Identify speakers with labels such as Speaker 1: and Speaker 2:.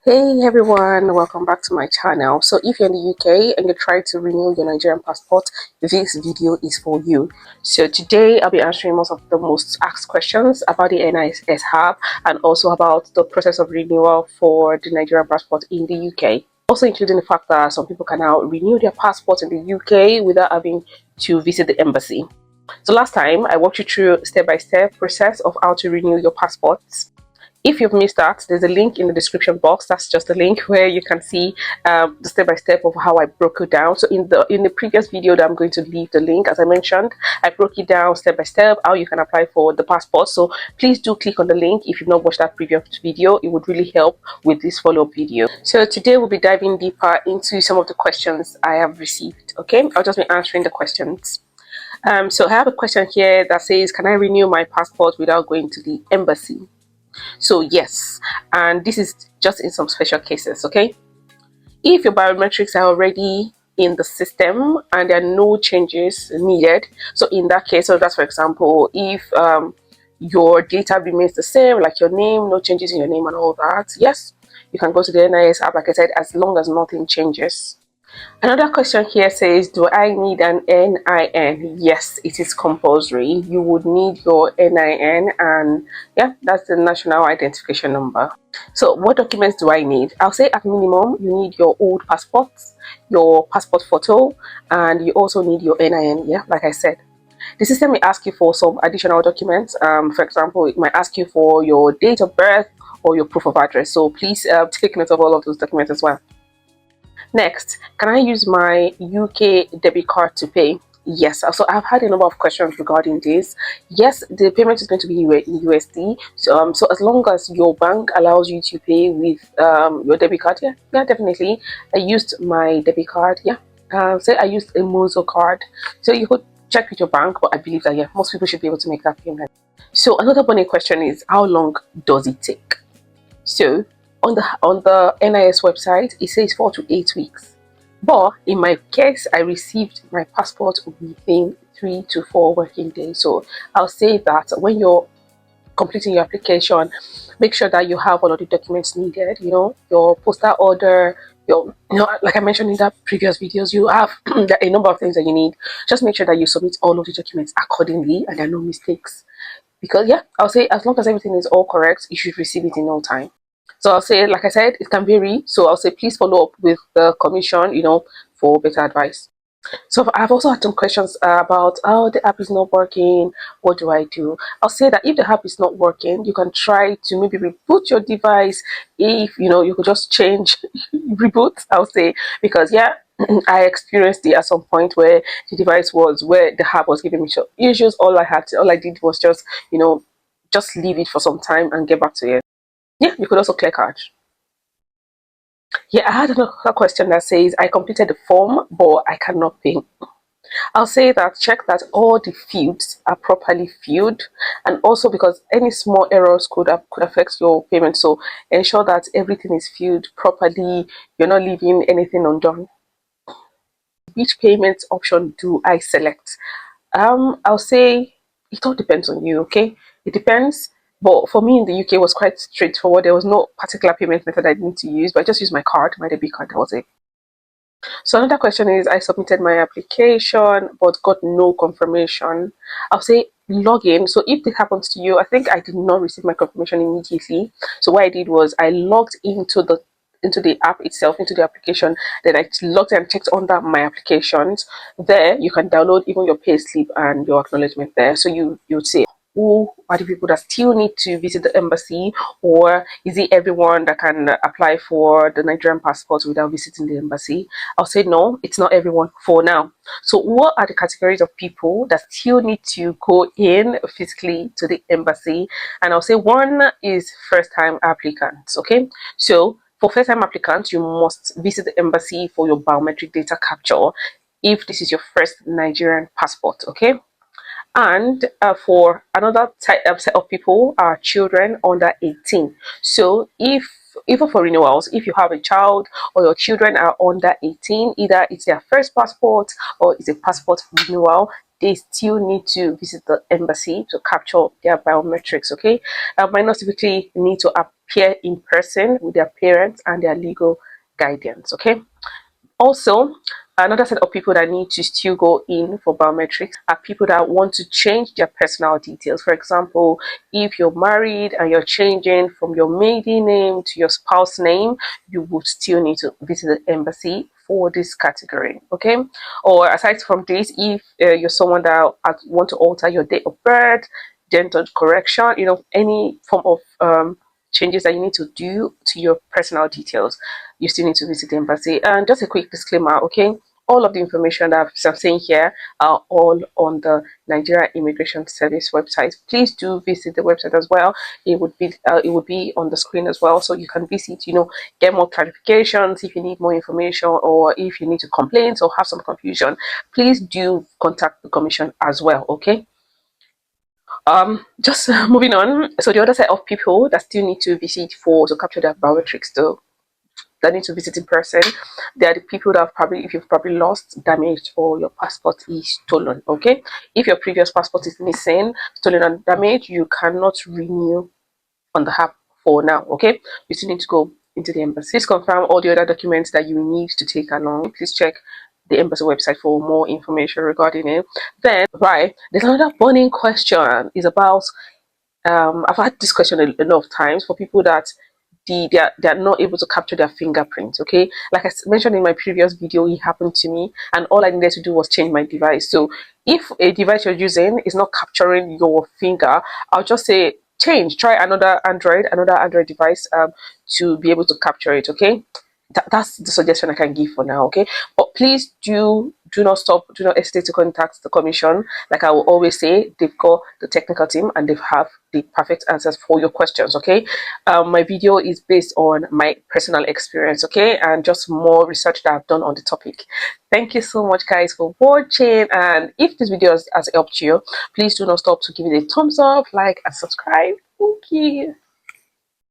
Speaker 1: Hey everyone, welcome back to my channel. So if you're in the UK and you're trying to renew your Nigerian passport, this video is for you. So today I'll be answering most of the most asked questions about the NIS App and also about the process of renewal for the Nigerian passport in the UK. Also including the fact that some people can now renew their passport in the UK without having to visit the embassy. So last time I walked you through step-by-step process of how to renew your passports. If you've missed that, there's a link in the description box. That's just a link where you can see the step-by-step of how I broke it down. So in the previous video that I'm going to leave the link, as I mentioned, I broke it down step-by-step how you can apply for the passport. So please do click on the link if you've not watched that previous video. It would really help with this follow-up video. So today we'll be diving deeper into some of the questions I have received. Okay, I'll just be answering the questions. So I have a question here that says, can I renew my passport without going to the embassy? So yes, and this is just in some special cases. Okay, if your biometrics are already in the system and there are no changes needed, so in that case, so that's for example, if your data remains the same, like your name, no changes in your name and all that, yes, you can go to the NIS app, like I said, as long as nothing changes. Another question here says, do I need an NIN? Yes, it is compulsory. You would need your NIN, and yeah, that's the national identification number. So what documents do I need? I'll say at minimum, you need your old passport, your passport photo, and you also need your NIN. Yeah, like I said. The system may ask you for some additional documents. For example, it might ask you for your date of birth or your proof of address. So please take note of all of those documents as well. Next, can I use my UK debit card to pay? Yes, so I've had a number of questions regarding this. Yes, the payment is going to be in USD. So as long as your bank allows you to pay with your debit card, yeah, definitely. I used my debit card. Yeah, say I used a Mozo card. So you could check with your bank, but I believe that yeah, most people should be able to make that payment. So another burning question is, how long does it take? So on the NIS website, it says 4 to 8 weeks. But in my case, I received my passport within 3 to 4 working days. So I'll say that when you're completing your application, make sure that you have all of the documents needed, your postal order, like I mentioned in that previous videos, you have a number of things that you need. Just make sure that you submit all of the documents accordingly and there are no mistakes. Because yeah, I'll say as long as everything is all correct, you should receive it in no time. So I'll say, like I said, it can vary. So I'll say, please follow up with the commission, for better advice. So I've also had some questions about, oh, the app is not working. What do I do? I'll say that if the app is not working, you can try to maybe reboot your device. If, you could just change, reboot, I'll say, because yeah, I experienced it at some point where where the app was giving me issues. All I did was just, just leave it for some time and get back to it. Yeah, you could also clear card. Yeah, I had another question that says, I completed the form, but I cannot pay. I'll say that check that all the fields are properly filled, and also because any small errors could affect your payment. So ensure that everything is filled properly. You're not leaving anything undone. Which payment option do I select? I'll say it all depends on you. Okay, it depends. But for me in the UK, it was quite straightforward. There was no particular payment method I need to use, but I just used my card, my debit card. That was it. So another question is, I submitted my application but got no confirmation. I'll say log in. So if this happens to you, I think I did not receive my confirmation immediately. So what I did was I logged into the app itself, into the application. Then I logged and checked under my applications. There you can download even your pay slip and your acknowledgement there. So you'd say, who are the people that still need to visit the embassy, or is it everyone that can apply for the Nigerian passport without visiting the embassy? I'll say no, it's not everyone for now. So what are the categories of people that still need to go in physically to the embassy? And I'll say one is first-time applicants. Okay, so for first-time applicants, you must visit the embassy for your biometric data capture if this is your first Nigerian passport. Okay, and for another type set of people are children under 18. So if even for renewals, if you have a child or your children are under 18, either it's their first passport or it's a passport renewal, they still need to visit the embassy to capture their biometrics. Okay, minors typically need to appear in person with their parents and their legal guardians. Okay. Also, another set of people that need to still go in for biometrics are people that want to change their personal details. For example, if you're married and you're changing from your maiden name to your spouse name, you would still need to visit the embassy for this category. Okay. Or aside from this, if you're someone that want to alter your date of birth, gender correction, any form of changes that you need to do to your personal details, you still need to visit the embassy. And just a quick disclaimer, okay? All of the information that I'm saying here are all on the Nigerian Immigration Service website. Please do visit the website as well. It would be on the screen as well, so you can visit. Get more clarifications if you need more information, or if you need to complain or have some confusion. Please do contact the commission as well. Okay. Just moving on. So the other set of people that still need to visit for to capture their biometrics though, that need to visit in person, they are the people that if you've probably lost, damaged, or your passport is stolen. Okay. If your previous passport is missing, stolen, and damaged, you cannot renew on the app for now. Okay. You still need to go into the embassy. Please confirm all the other documents that you need to take along. Please check the embassy website for more information regarding it. Then, right, there's another burning question. Is about I've had this question a lot of times for people that they are not able to capture their fingerprints. Okay, like I mentioned in my previous video, it happened to me, and all I needed to do was change my device. So if a device you're using is not capturing your finger, I'll just say try another Android device to be able to capture it. Okay, that's the suggestion I can give for now. Okay, but please do not stop, do not hesitate to contact the commission. Like I will always say, they've got the technical team and they have the perfect answers for your questions. Okay, my video is based on my personal experience, okay, and just more research that I've done on the topic. Thank you so much guys for watching, and if this video has helped you, please do not stop to give it a thumbs up, like, and subscribe. Thank you.